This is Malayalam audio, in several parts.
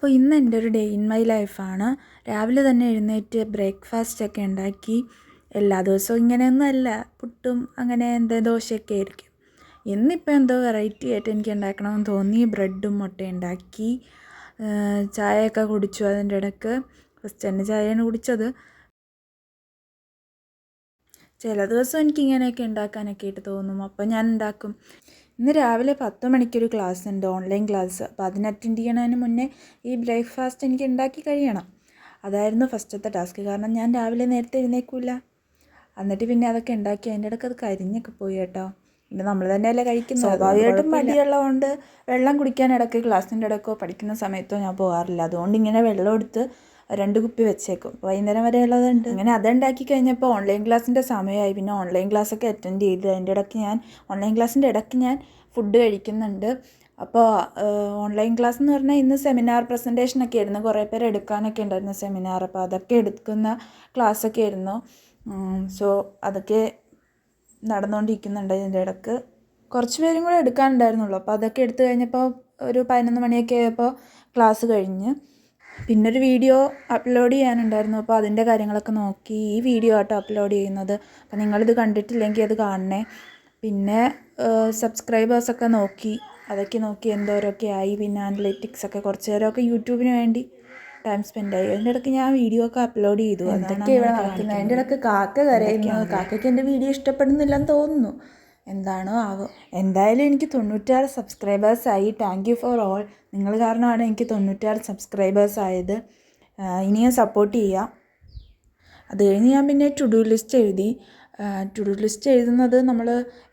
അപ്പോൾ ഇന്ന് എൻ്റെ ഒരു ഡേ ഇൻ മൈ ലൈഫാണ്. രാവിലെ തന്നെ എഴുന്നേറ്റ് ബ്രേക്ക്ഫാസ്റ്റൊക്കെ ഉണ്ടാക്കി. എല്ലാ ദിവസവും ഇങ്ങനെയൊന്നും അല്ല, പുട്ടും അങ്ങനെ ദോശയൊക്കെ ആയിരിക്കും. ഇന്നിപ്പോൾ എന്തോ വെറൈറ്റി ആയിട്ട് എനിക്ക് ഉണ്ടാക്കണമെന്ന് തോന്നി. ബ്രെഡും മുട്ടയും ഉണ്ടാക്കി. ചായയൊക്കെ കുടിച്ചു. അതിൻ്റെ ഇടയ്ക്ക് ഫസ്റ്റ് തന്നെ ചായയാണ് കുടിച്ചത്. ചില ദിവസം എനിക്ക് ഇങ്ങനെയൊക്കെ ഉണ്ടാക്കാനൊക്കെ ആയിട്ട് തോന്നും, അപ്പോൾ ഞാൻ ഉണ്ടാക്കും. ഇന്ന് രാവിലെ 10 മണിക്കൊരു ക്ലാസ് ഉണ്ട്, ഓൺലൈൻ ക്ലാസ്. അപ്പോൾ അതിന് അറ്റൻഡ് ചെയ്യണതിന് മുന്നേ ഈ ബ്രേക്ക്ഫാസ്റ്റ് എനിക്ക് ഉണ്ടാക്കി കഴിയണം. അതായിരുന്നു ഫസ്റ്റത്തെ ടാസ്ക്. കാരണം ഞാൻ രാവിലെ നേരത്തെ എഴുന്നേക്കില്ല. എന്നിട്ട് പിന്നെ അതൊക്കെ ഉണ്ടാക്കി. അതിൻ്റെ ഇടയ്ക്ക് അത് കരിഞ്ഞൊക്കെ പോയി കേട്ടോ. പിന്നെ നമ്മൾ തന്നെയല്ലേ കഴിക്കുന്നത്. സ്വാഭാവികമായിട്ടും മടിയുള്ളതുകൊണ്ട് വെള്ളം കുടിക്കാൻ ഇടയ്ക്ക് ക്ലാസ്സിൻ്റെ ഇടയ്ക്കോ പഠിക്കുന്ന സമയത്തോ ഞാൻ പോകാറില്ല. അതുകൊണ്ട് ഇങ്ങനെ വെള്ളം എടുത്ത് 2 കുപ്പി വെച്ചേക്കും. വൈകുന്നേരം വരെ ഉള്ളതുണ്ട്. അങ്ങനെ അതുണ്ടാക്കി കഴിഞ്ഞപ്പോൾ ഓൺലൈൻ ക്ലാസ്സിൻ്റെ സമയമായി. പിന്നെ ഓൺലൈൻ ക്ലാസ്സൊക്കെ അറ്റൻഡ് ചെയ്ത് അതിൻ്റെ ഇടയ്ക്ക് ഓൺലൈൻ ക്ലാസ്സിൻ്റെ ഇടയ്ക്ക് ഞാൻ ഫുഡ് കഴിക്കുന്നുണ്ട്. അപ്പോൾ ഓൺലൈൻ ക്ലാസ് എന്ന് പറഞ്ഞാൽ ഇന്ന് സെമിനാർ പ്രസൻറ്റേഷനൊക്കെ ആയിരുന്നു. കുറേ പേര് എടുക്കാനൊക്കെ ഉണ്ടായിരുന്നു സെമിനാർ. അപ്പോൾ അതൊക്കെ എടുക്കുന്ന ക്ലാസ്സൊക്കെ ആയിരുന്നു. സോ അതൊക്കെ നടന്നുകൊണ്ടിരിക്കുന്നുണ്ട്. ഇതിൻ്റെ ഇടയ്ക്ക് കുറച്ച് പേരും കൂടെ എടുക്കാനുണ്ടായിരുന്നുള്ളൂ. അപ്പോൾ അതൊക്കെ എടുത്തു കഴിഞ്ഞപ്പോൾ ഒരു 11 മണിയൊക്കെ ആയപ്പോൾ ക്ലാസ് കഴിഞ്ഞ്. പിന്നൊരു വീഡിയോ അപ്ലോഡ് ചെയ്യാനുണ്ടായിരുന്നു. അപ്പോൾ അതിൻ്റെ കാര്യങ്ങളൊക്കെ നോക്കി. ഈ വീഡിയോ ആട്ടോ അപ്ലോഡ് ചെയ്യുന്നത്. അപ്പോൾ നിങ്ങളിത് കണ്ടിട്ടില്ലെങ്കിൽ അത് കാണണേ. പിന്നെ സബ്സ്ക്രൈബേഴ്സൊക്കെ നോക്കി. അതൊക്കെ നോക്കി എന്തോരമൊക്കെ ആയി. പിന്നെ അനലിറ്റിക്സൊക്കെ കുറച്ച് നേരമൊക്കെ യൂട്യൂബിന് വേണ്ടി ടൈം സ്പെൻഡായി. അതിൻ്റെ ഇടയ്ക്ക് ഞാൻ വീഡിയോ ഒക്കെ അപ്ലോഡ് ചെയ്തു. എന്തൊക്കെ ഇവിടെ നടക്കുന്നത്. അതിൻ്റെ ഇടയ്ക്ക് കാക്ക കരയുന്നു. കാക്കയ്ക്ക് എൻ്റെ വീഡിയോ ഇഷ്ടപ്പെടുന്നില്ലെന്ന് തോന്നുന്നു. എന്താണോ ആവോ. എന്തായാലും എനിക്ക് 96 സബ്സ്ക്രൈബേഴ്സായി. Thank you for all. നിങ്ങൾ കാരണമാണ് എനിക്ക് 96 സബ്സ്ക്രൈബേഴ്സ് ആയത്. ഇനിയും സപ്പോർട്ട് ചെയ്യുക. അത് കഴിഞ്ഞ് ഞാൻ പിന്നെ ടു ഡു ലിസ്റ്റ് എഴുതി. ടു ഡു ലിസ്റ്റ് എഴുതുന്നത് നമ്മൾ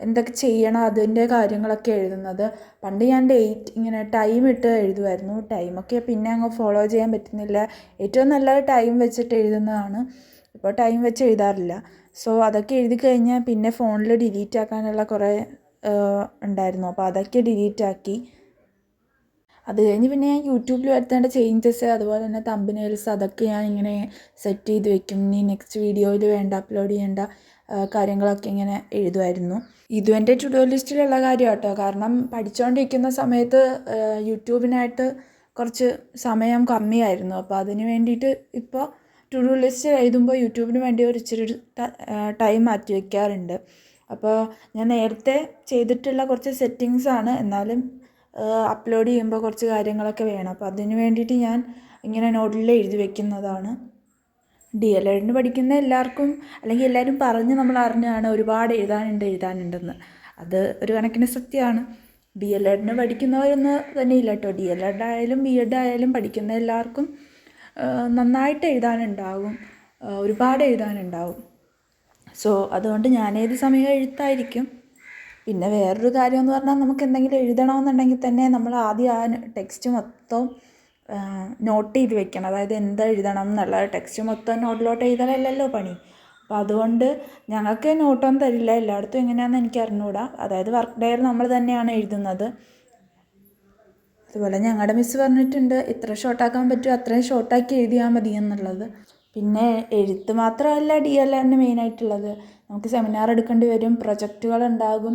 എന്തൊക്കെ ചെയ്യണം അതിൻ്റെ കാര്യങ്ങളൊക്കെ എഴുതുന്നത്. പണ്ട് ഞാൻ ഡേറ്റ് ഇങ്ങനെ ടൈം ഇട്ട് എഴുതുമായിരുന്നു. ടൈമൊക്കെ പിന്നെ അങ്ങ് ഫോളോ ചെയ്യാൻ പറ്റുന്നില്ല. ഏറ്റവും നല്ലത് ടൈം വെച്ചിട്ട് എഴുതുന്നതാണ്. ഇപ്പോൾ ടൈം വെച്ച് എഴുതാറില്ല. സോ അതൊക്കെ എഴുതി കഴിഞ്ഞാൽ പിന്നെ ഫോണിൽ ഡിലീറ്റ് ആക്കാനുള്ള കുറേ ഉണ്ടായിരുന്നു. അപ്പോൾ അതൊക്കെ ഡിലീറ്റ് ആക്കി. അത് കഴിഞ്ഞ് പിന്നെ ഞാൻ യൂട്യൂബിൽ വരുത്തേണ്ട ചേഞ്ചസ്, അതുപോലെ തന്നെ തമ്പനെയിൽസ്, അതൊക്കെ ഞാൻ ഇങ്ങനെ സെറ്റ് ചെയ്ത് വെക്കും. ഇനി നെക്സ്റ്റ് വീഡിയോയിൽ അപ്ലോഡ് ചെയ്യേണ്ട കാര്യങ്ങളൊക്കെ ഇങ്ങനെ എഴുതുമായിരുന്നു. ഇതും എൻ്റെ ടു ഡു ലിസ്റ്റിലുള്ള കാര്യം കേട്ടോ. കാരണം പഠിച്ചുകൊണ്ടിരിക്കുന്ന സമയത്ത് യൂട്യൂബിനായിട്ട് കുറച്ച് സമയം കമ്മിയായിരുന്നു. അപ്പോൾ അതിന് വേണ്ടിയിട്ട് ഇപ്പോൾ ടു ഡു ലിസ്റ്റ് എഴുതുമ്പോൾ യൂട്യൂബിന് വേണ്ടി ഒരു ഇച്ചിരി ടൈം മാറ്റി വയ്ക്കാറുണ്ട്. അപ്പോൾ ഞാൻ നേരത്തെ ചെയ്തിട്ടുള്ള കുറച്ച് സെറ്റിങ്സാണ്. എന്നാലും അപ്ലോഡ് ചെയ്യുമ്പോൾ കുറച്ച് കാര്യങ്ങളൊക്കെ വേണം. അപ്പോൾ അതിന് വേണ്ടിയിട്ട് ഞാൻ ഇങ്ങനെ നോട്ടിൽ എഴുതി വയ്ക്കുന്നതാണ്. DLED പഠിക്കുന്ന എല്ലാവർക്കും, അല്ലെങ്കിൽ എല്ലാവരും പറഞ്ഞ് നമ്മൾ അറിഞ്ഞാണ് ഒരുപാട് എഴുതാനുണ്ടെന്ന്. അത് ഒരു കണക്കിന് സത്യമാണ്. DLED പഠിക്കുന്നവരൊന്നും തന്നെ ഇല്ല കേട്ടോ. DLED ആയാലും BEd ആയാലും പഠിക്കുന്ന എല്ലാവർക്കും നന്നായിട്ട് എഴുതാനുണ്ടാകും, ഒരുപാട് എഴുതാനുണ്ടാവും. സോ അതുകൊണ്ട് ഞാനേത് സമയം എഴുത്തായിരിക്കും. പിന്നെ വേറൊരു കാര്യം എന്ന് പറഞ്ഞാൽ നമുക്ക് എന്തെങ്കിലും എഴുതണമെന്നുണ്ടെങ്കിൽ തന്നെ നമ്മൾ ആദ്യം ആ ടെക്സ്റ്റ് മൊത്തം നോട്ട് ചെയ്ത് വെക്കണം. അതായത് എന്താ എഴുതണം എന്നുള്ള ടെക്സ്റ്റ് മൊത്തം നോട്ടിലോട്ട് എഴുതാനല്ലല്ലോ പണി. അപ്പോൾ അതുകൊണ്ട് ഞങ്ങൾക്ക് നോട്ടൊന്നും തരില്ല. എല്ലായിടത്തും എങ്ങനെയാണെന്ന് എനിക്ക് അറിഞ്ഞുകൂടാ. അതായത് വർക്ക് ഡയറി നമ്മൾ തന്നെയാണ് എഴുതുന്നത്. അതുപോലെ ഞങ്ങളുടെ മിസ്സ് പറഞ്ഞിട്ടുണ്ട് എത്ര ഷോർട്ടാക്കാൻ പറ്റുമോ അത്രയും ഷോർട്ടാക്കി എഴുതിയാൽ മതി എന്നുള്ളത്. പിന്നെ എഴുത്ത് മാത്രമല്ല DLED മെയിനായിട്ടുള്ളത്. നമുക്ക് സെമിനാർ എടുക്കേണ്ടി വരും, പ്രൊജക്റ്റുകൾ ഉണ്ടാകും,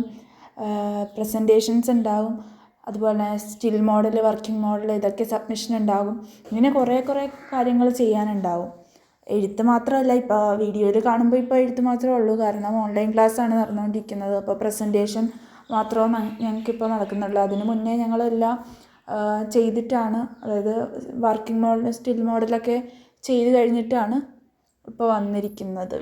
പ്രസൻറ്റേഷൻസ് ഉണ്ടാകും, അതുപോലെ സ്റ്റിൽ മോഡൽ, വർക്കിംഗ് മോഡൽ, ഇതൊക്കെ സബ്മിഷൻ ഉണ്ടാകും. ഇങ്ങനെ കുറേ കാര്യങ്ങൾ ചെയ്യാനുണ്ടാവും. എഴുത്ത് മാത്രമല്ല. ഇപ്പോൾ വീഡിയോയിൽ കാണുമ്പോൾ ഇപ്പോൾ എഴുത്ത് മാത്രമേ ഉള്ളൂ. കാരണം ഓൺലൈൻ ക്ലാസ്സാണ് നടന്നുകൊണ്ടിരിക്കുന്നത്. അപ്പോൾ പ്രസൻറ്റേഷൻ മാത്രമേ ഞങ്ങൾക്കിപ്പോൾ നടക്കുന്നുള്ളൂ. അതിന് മുന്നേ ഞങ്ങളെല്ലാം ചെയ്തിട്ടാണ്, അതായത് വർക്കിംഗ് മോഡൽ, സ്റ്റിൽ മോഡലൊക്കെ ചെയ്ത് കഴിഞ്ഞിട്ടാണ് ഇപ്പോൾ വന്നിരിക്കുന്നത്.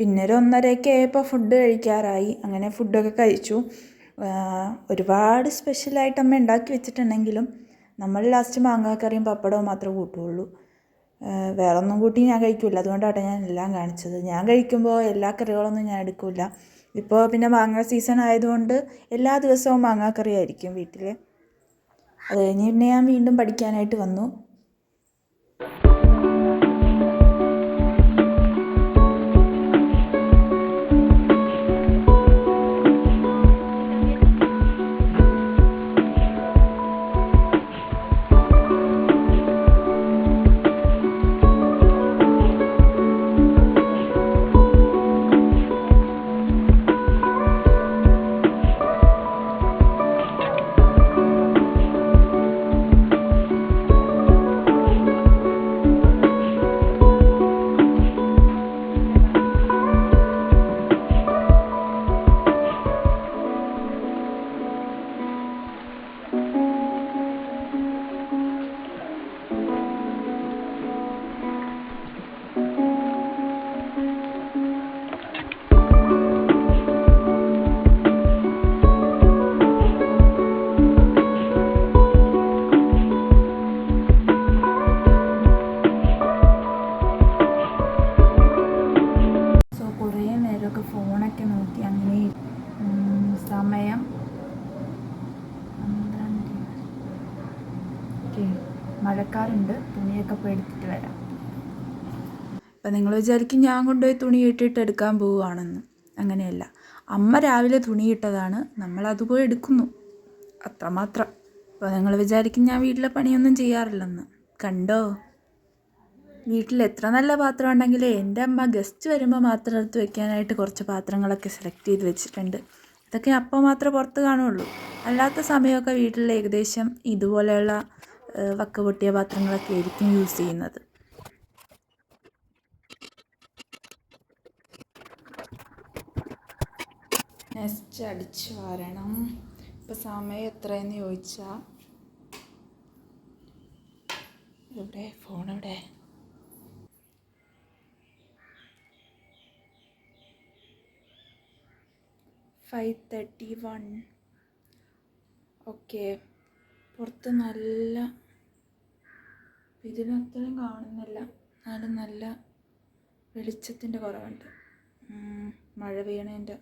പിന്നെ ഒരു 1:30 ആയപ്പോൾ ഫുഡ് കഴിക്കാറായി. അങ്ങനെ ഫുഡൊക്കെ കഴിച്ചു. ഒരുപാട് സ്പെഷ്യലായിട്ട് അമ്മ ഉണ്ടാക്കി വെച്ചിട്ടുണ്ടെങ്കിലും നമ്മൾ ലാസ്റ്റ് മാങ്ങാക്കറിയും പപ്പടവും മാത്രമേ കൂട്ടുകയുള്ളൂ. വേറൊന്നും കൂട്ടി ഞാൻ കഴിക്കില്ല. അതുകൊണ്ടാണ് ഞാൻ എല്ലാം കാണിച്ചത്. ഞാൻ കഴിക്കുമ്പോൾ എല്ലാ കറികളൊന്നും ഞാൻ എടുക്കില്ല. ഇപ്പോൾ പിന്നെ മാങ്ങ സീസൺ ആയതുകൊണ്ട് എല്ലാ ദിവസവും മാങ്ങാക്കറി ആയിരിക്കും വീട്ടിൽ. അത് കഴിഞ്ഞ് പിന്നെ ഞാൻ വീണ്ടും പഠിക്കാനായിട്ട് വന്നു. ഫോണൊക്കെ നോക്കി അങ്ങനെ സമയം 12. മഴക്കാറുണ്ട്. തുണിയൊക്കെ പോയി എടുത്തിട്ട് വരാം. അപ്പം നിങ്ങൾ വിചാരിക്കും ഞാൻ കൊണ്ടുപോയി തുണി ഇട്ടിട്ട് എടുക്കാൻ പോവുകയാണെന്ന്. അങ്ങനെയല്ല, അമ്മ രാവിലെ തുണി ഇട്ടതാണ്, നമ്മളത് പോയി എടുക്കുന്നു, അത്രമാത്രം. അപ്പോൾ നിങ്ങൾ വിചാരിക്കും ഞാൻ വീട്ടിലെ പണിയൊന്നും ചെയ്യാറില്ലെന്ന്. കണ്ടോ, വീട്ടിൽ എത്ര നല്ല പാത്രം ഉണ്ടെങ്കിലേ എൻ്റെ അമ്മ ഗസ്റ്റ് വരുമ്പോൾ മാത്രം എടുത്ത് വെക്കാനായിട്ട് കുറച്ച് പാത്രങ്ങളൊക്കെ സെലക്ട് ചെയ്ത് വെച്ചിട്ടുണ്ട്. ഇതൊക്കെ അപ്പം മാത്രമേ പുറത്ത് കാണുള്ളൂ. അല്ലാത്ത സമയമൊക്കെ വീട്ടിൽ ഏകദേശം ഇതുപോലെയുള്ള വക്ക് പൊട്ടിയ പാത്രങ്ങളൊക്കെ ആയിരിക്കും യൂസ് ചെയ്യുന്നത്. നെക്സ്റ്റ് അടിച്ചു വാരണം. ഇപ്പോൾ സമയം എത്രയെന്ന് ചോദിച്ചാൽ ഇവിടെ ഫോണിവിടെ 5:31. ഓക്കെ, പുറത്ത് നല്ല ഇതിനത്രയും കാണുന്നില്ല, എന്നാലും നല്ല വെളിച്ചത്തിൻ്റെ കുറവുണ്ട്. മഴ പെയ്യണേൻ്റെ.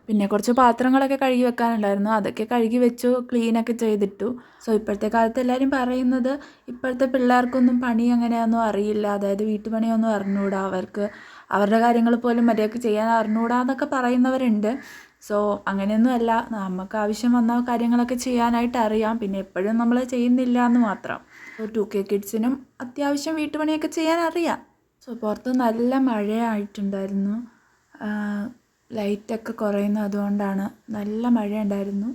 പിന്നെ കുറച്ച് പാത്രങ്ങളൊക്കെ കഴുകി വെക്കാനുണ്ടായിരുന്നു. അതൊക്കെ കഴുകി വെച്ചു, ക്ലീനൊക്കെ ചെയ്തിട്ടു. സോ ഇപ്പോഴത്തെ കാലത്ത് എല്ലാവരും പറയുന്നത് ഇപ്പോഴത്തെ പിള്ളേർക്കൊന്നും പണി അങ്ങനെയൊന്നും അറിയില്ല, അതായത് വീട്ടുപണിയൊന്നും അറിഞ്ഞൂടാ, അവർക്ക് അവരുടെ കാര്യങ്ങൾ പോലും മര്യാദയ്ക്ക് ചെയ്യാൻ അറിഞ്ഞൂടാ എന്നൊക്കെ പറയുന്നവരുണ്ട്. സോ അങ്ങനെയൊന്നുമല്ല, നമുക്ക് ആവശ്യം വന്ന കാര്യങ്ങളൊക്കെ ചെയ്യാനായിട്ട് അറിയാം. പിന്നെ എപ്പോഴും നമ്മൾ ചെയ്യുന്നില്ല എന്ന് മാത്രം. 2K കിഡ്സിനും അത്യാവശ്യം വീട്ടുപണിയൊക്കെ ചെയ്യാൻ അറിയാം. സോ പുറത്ത് നല്ല മഴയായിട്ടുണ്ടായിരുന്നു. ലൈറ്റൊക്കെ കുറയുന്നു, അതുകൊണ്ടാണ്. നല്ല മഴയുണ്ടായിരുന്നു.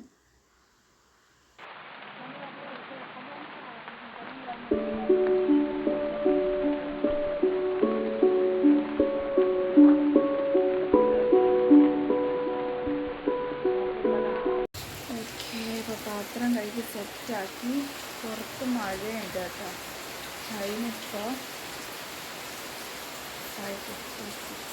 ഓക്കെ, ഇപ്പോൾ പാത്രം കഴുകി സെറ്റാക്കി. പുറത്ത് മഴയുണ്ട് കേട്ടോ. ടൈമിപ്പോൾ 5:56.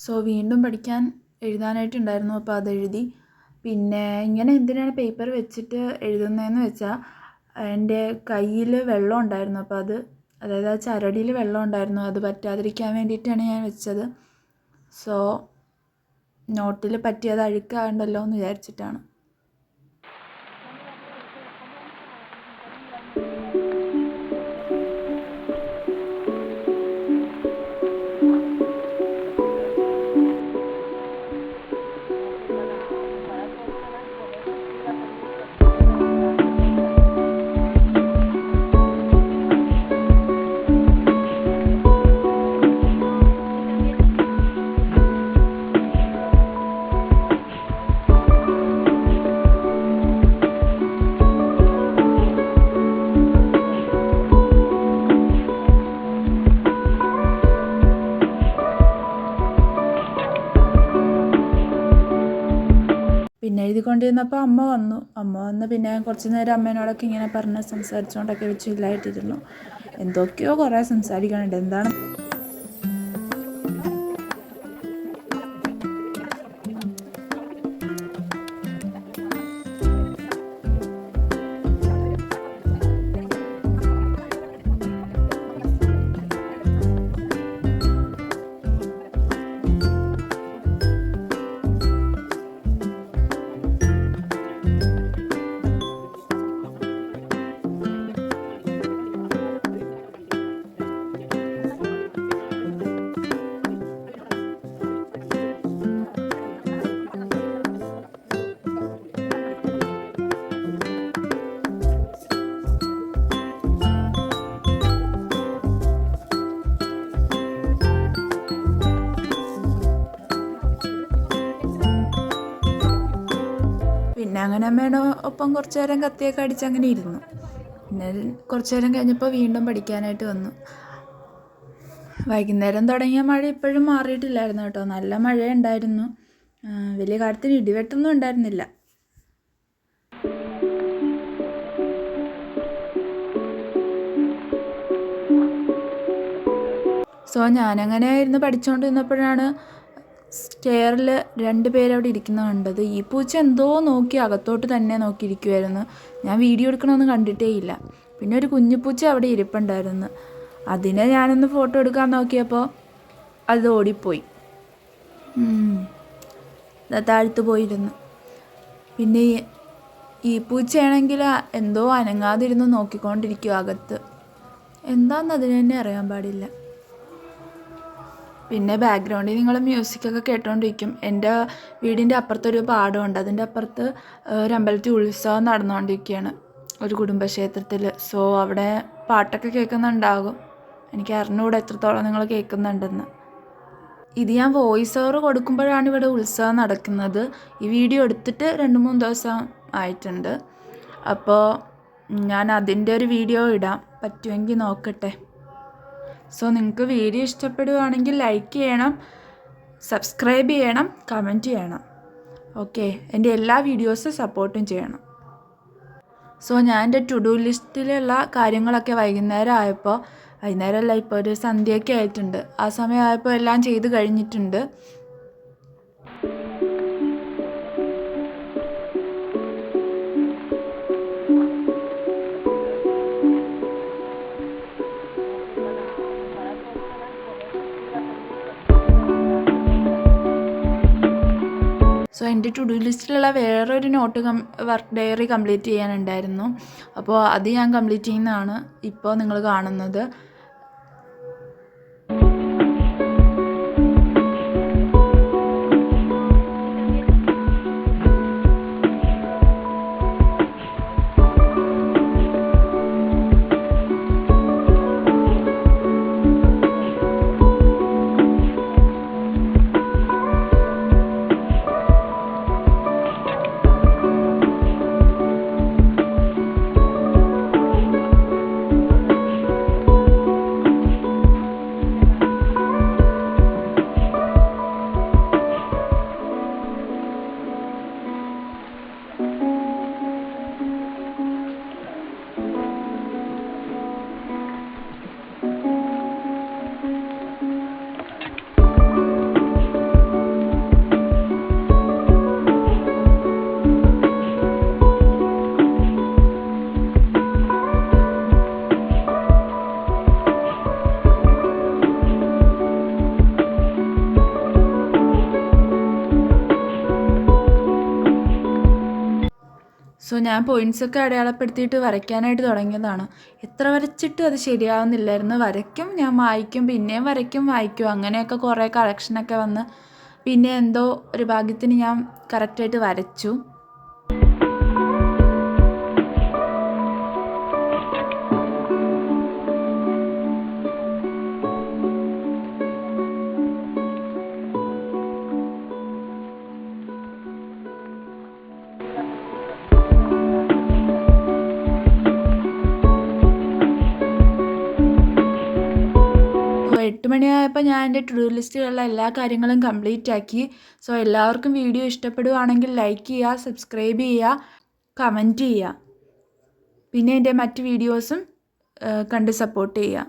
സോ വീണ്ടും പഠിക്കാൻ എഴുതാനായിട്ടുണ്ടായിരുന്നു. അപ്പോൾ അതെഴുതി. പിന്നെ ഇങ്ങനെ എന്തിനാണ് പേപ്പർ വെച്ചിട്ട് എഴുതുന്നതെന്ന് വെച്ചാൽ, എൻ്റെ കയ്യിൽ വെള്ളം ഉണ്ടായിരുന്നു. അപ്പോൾ അതായത് ആ ചരടിയിൽ വെള്ളം ഉണ്ടായിരുന്നു, അത് പറ്റാതിരിക്കാൻ വേണ്ടിയിട്ടാണ് ഞാൻ വെച്ചത്. സോ നോട്ടിൽ പറ്റിയത് അഴുക്കാകണ്ടല്ലോ എന്ന് വിചാരിച്ചിട്ടാണ്. എഴുതിക്കൊണ്ടിരുന്നപ്പോൾ അമ്മ വന്ന് പിന്നെ കുറച്ച് നേരം അമ്മേനോടൊക്കെ ഇങ്ങനെ പറഞ്ഞ് സംസാരിച്ചുകൊണ്ടൊക്കെ വെച്ച് ഇല്ലായിട്ടിരുന്നു. എന്തൊക്കെയോ കുറേ സംസാരിക്കാനുണ്ട്. എന്താണ് പിന്നെ അങ്ങനെ അമ്മയുടെ ഒപ്പം കുറച്ച് നേരം കത്തിയൊക്കെ അടിച്ച് അങ്ങനെ ഇരുന്നു. പിന്നെ കുറച്ച് നേരം കഴിഞ്ഞപ്പോൾ വീണ്ടും പഠിക്കാനായിട്ട് വന്നു. വൈകുന്നേരം തുടങ്ങിയ മഴ ഇപ്പോഴും മാറിയിട്ടില്ലായിരുന്നു കേട്ടോ. നല്ല മഴയുണ്ടായിരുന്നു. വലിയ കാര്യത്തിന് ഇടിവെട്ടൊന്നും ഉണ്ടായിരുന്നില്ല. ഞാനങ്ങനെ ഇരുന്ന് പഠിച്ചുകൊണ്ടിരുന്നപ്പോഴാണ് സ്റ്റെയറിൽ 2 പേരവിടെ ഇരിക്കുന്നത് കണ്ടത്. ഈ പൂച്ച എന്തോ നോക്കി അകത്തോട്ട് തന്നെ നോക്കിയിരിക്കുമായിരുന്നു. ഞാൻ വീഡിയോ എടുക്കണമെന്ന് കണ്ടിട്ടേ ഇല്ല. പിന്നെ ഒരു കുഞ്ഞിപ്പൂച്ച അവിടെ ഇരിപ്പുണ്ടായിരുന്നു. അതിനെ ഞാനൊന്ന് ഫോട്ടോ എടുക്കാൻ നോക്കിയപ്പോൾ അത് ഓടിപ്പോയി, താഴ്ത്തു പോയിരുന്നു. പിന്നെ ഈ പൂച്ചയാണെങ്കിൽ എന്തോ അനങ്ങാതിരുന്ന് നോക്കിക്കൊണ്ടിരിക്കും അകത്ത്. എന്താണെന്ന് അതിന് തന്നെ അറിയാൻ പാടില്ല. പിന്നെ ബാക്ക്ഗ്രൗണ്ടിൽ നിങ്ങൾ മ്യൂസിക്കൊക്കെ കേട്ടോണ്ടിരിക്കും. എൻ്റെ വീടിൻ്റെ അപ്പുറത്തൊരു പാടമുണ്ട്. അതിൻ്റെ അപ്പുറത്ത് ഒരു അമ്പലത്തിൽ ഉത്സവം നടന്നുകൊണ്ടിരിക്കുകയാണ്, ഒരു കുടുംബക്ഷേത്രത്തിൽ. അവിടെ പാട്ടൊക്കെ കേൾക്കുന്നുണ്ടാകും. എനിക്ക് അറിഞ്ഞുകൂടെ എത്രത്തോളം നിങ്ങൾ കേൾക്കുന്നുണ്ടെന്ന്. ഇത് ഞാൻ വോയിസ് ഓവർ കൊടുക്കുമ്പോഴാണ് ഇവിടെ ഉത്സവം നടക്കുന്നത്. ഈ വീഡിയോ എടുത്തിട്ട് 2-3 ദിവസം ആയിട്ടുണ്ട്. അപ്പോൾ ഞാൻ അതിൻ്റെ ഒരു വീഡിയോ ഇടാം, പറ്റുമെങ്കിൽ നോക്കട്ടെ. നിങ്ങൾക്ക് വീഡിയോ ഇഷ്ടപ്പെടുകയാണെങ്കിൽ ലൈക്ക് ചെയ്യണം, സബ്സ്ക്രൈബ് ചെയ്യണം, കമൻറ്റ് ചെയ്യണം. ഓക്കെ, എൻ്റെ എല്ലാ വീഡിയോസും സപ്പോർട്ടും ചെയ്യണം. ഞാൻ എൻ്റെ ടു ഡു ലിസ്റ്റിലുള്ള കാര്യങ്ങളൊക്കെ വൈകുന്നേരമല്ല, ഇപ്പോൾ ഒരു സന്ധ്യയൊക്കെ ആയിട്ടുണ്ട്. ആ സമയമായപ്പോൾ എല്ലാം ചെയ്ത് കഴിഞ്ഞിട്ടുണ്ട്. എൻ്റെ ടു ഡു ലിസ്റ്റിലുള്ള വേറൊരു വർക്ക് ഡയറി കംപ്ലീറ്റ് ചെയ്യാനുണ്ടായിരുന്നു. അപ്പോൾ അത് ഞാൻ കംപ്ലീറ്റ് ചെയ്യുന്നതാണ് ഇപ്പോൾ നിങ്ങൾ കാണുന്നത്. ഞാൻ പോയിൻറ്റ്സൊക്കെ അടയാളപ്പെടുത്തിയിട്ട് വരയ്ക്കാനായിട്ട് തുടങ്ങിയതാണ്. എത്ര വരച്ചിട്ടും അത് ശരിയാവുന്നില്ലായിരുന്നു. വരയ്ക്കും, ഞാൻ വായിക്കും, പിന്നെയും വരയ്ക്കും, വായിക്കും, അങ്ങനെയൊക്കെ കുറേ കറക്ഷനൊക്കെ വന്ന് പിന്നെ എന്തോ ഒരു ഭാഗ്യത്തിന് ഞാൻ കറക്റ്റായിട്ട് വരച്ചു. 8 മണിയായപ്പോൾ ഞാൻ എൻ്റെ ടു ഡു ലിസ്റ്റിലുള്ള എല്ലാ കാര്യങ്ങളും കംപ്ലീറ്റ് ആക്കി. സോ എല്ലാവർക്കും വീഡിയോ ഇഷ്ടപ്പെടുവാണെങ്കിൽ ലൈക്ക് ചെയ്യുക, സബ്സ്ക്രൈബ് ചെയ്യുക, കമൻറ്റ് ചെയ്യുക. പിന്നെ എൻ്റെ മറ്റ് വീഡിയോസും കണ്ട് സപ്പോർട്ട് ചെയ്യുക.